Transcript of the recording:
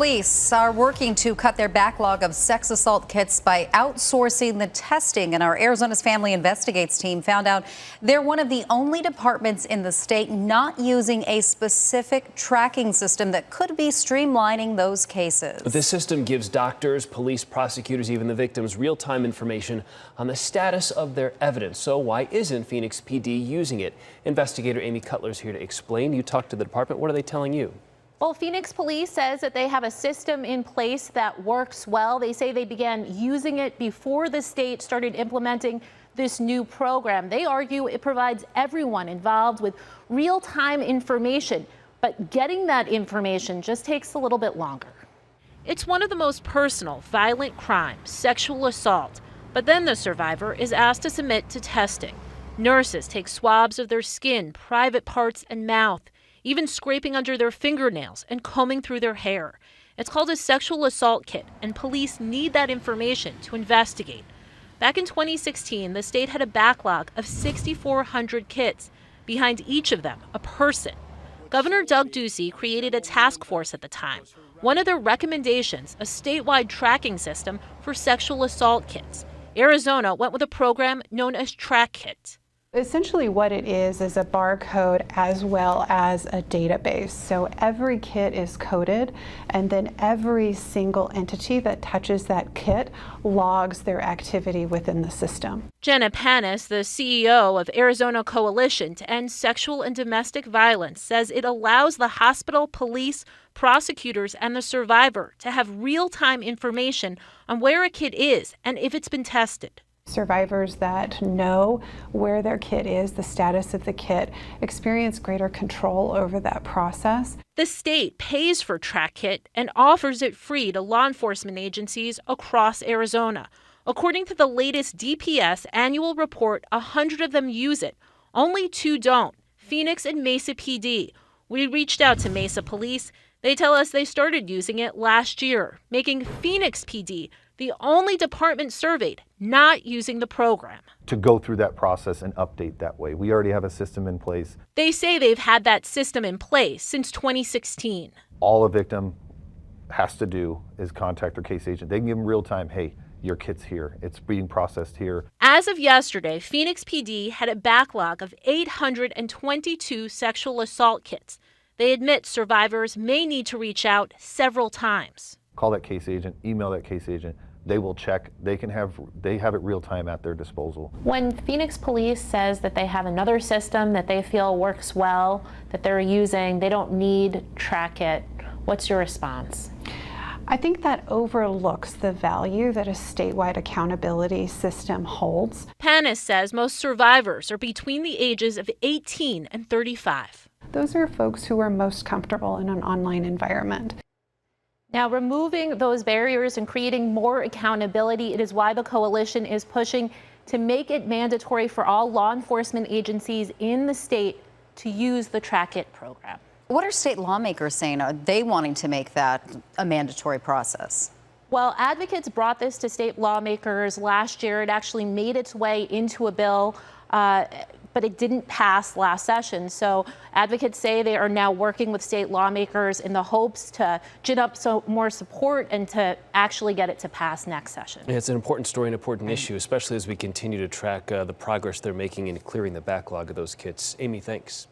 Police are working to cut their backlog of sex assault kits by outsourcing the testing. And our Arizona's Family Investigates team found out they're one of the only departments in the state not using a specific tracking system that could be streamlining those cases. This system gives doctors, police, prosecutors, even the victims real-time information on the status of their evidence. So why isn't Phoenix PD using it? Investigator Amy Cutler's here to explain. You talked to the department. What are they telling you? Well, Phoenix Police says that they have a system in place that works well. They say they began using it before the state started implementing this new program. They argue it provides everyone involved with real-time information, but getting that information just takes a little bit longer. It's one of the most personal, violent crimes, sexual assault. But then the survivor is asked to submit to testing. Nurses take swabs of their skin, private parts, and mouth, even scraping under their fingernails and combing through their hair. It's called a sexual assault kit, and police need that information to investigate. Back in 2016, the state had a backlog of 6,400 kits. Behind each of them, a person. Governor Doug Ducey created a task force at the time. One of their recommendations, a statewide tracking system for sexual assault kits. Arizona went with a program known as Track Kit. Essentially what it is a barcode as well as a database. So every kit is coded, and then every single entity that touches that kit logs their activity within the system. Jenna Panis, the CEO of Arizona Coalition to End Sexual and Domestic Violence, says it allows the hospital, police, prosecutors, and the survivor to have real-time information on where a kit is and if it's been tested. Survivors that know where their kit is, the status of the kit, experience greater control over that process. The state pays for Track Kit and offers it free to law enforcement agencies across Arizona. According to the latest DPS annual report, 100 of them use it. Only 2 don't, Phoenix and Mesa PD. We reached out to Mesa Police. They tell us they started using it last year, making Phoenix PD the only department surveyed not using the program. To go through that process and update that way. We already have a system in place. They say they've had that system in place since 2016. All a victim has to do is contact their case agent. They can give them real time, hey, your kit's here. It's being processed here. As of yesterday, Phoenix PD had a backlog of 822 sexual assault kits. They admit survivors may need to reach out several times. Call that case agent, email that case agent. They will check. They have it real time at their disposal. When Phoenix Police says that they have another system that they feel works well, that they're using, they don't need Track It, what's your response? I think that overlooks the value that a statewide accountability system holds. Panis says most survivors are between the ages of 18 and 35. Those are folks who are most comfortable in an online environment. Now, removing those barriers and creating more accountability, it is why the coalition is pushing to make it mandatory for all law enforcement agencies in the state to use the Track It program. What are state lawmakers saying? Are they wanting to make that a mandatory process? Well, advocates brought this to state lawmakers last year. It actually made its way into a bill, but it didn't pass last session. So advocates say they are now working with state lawmakers in the hopes to gin up some more support and to actually get it to pass next session. Yeah, it's an important story, an important issue, especially as we continue to track the progress they're making in clearing the backlog of those kits. Amy, thanks.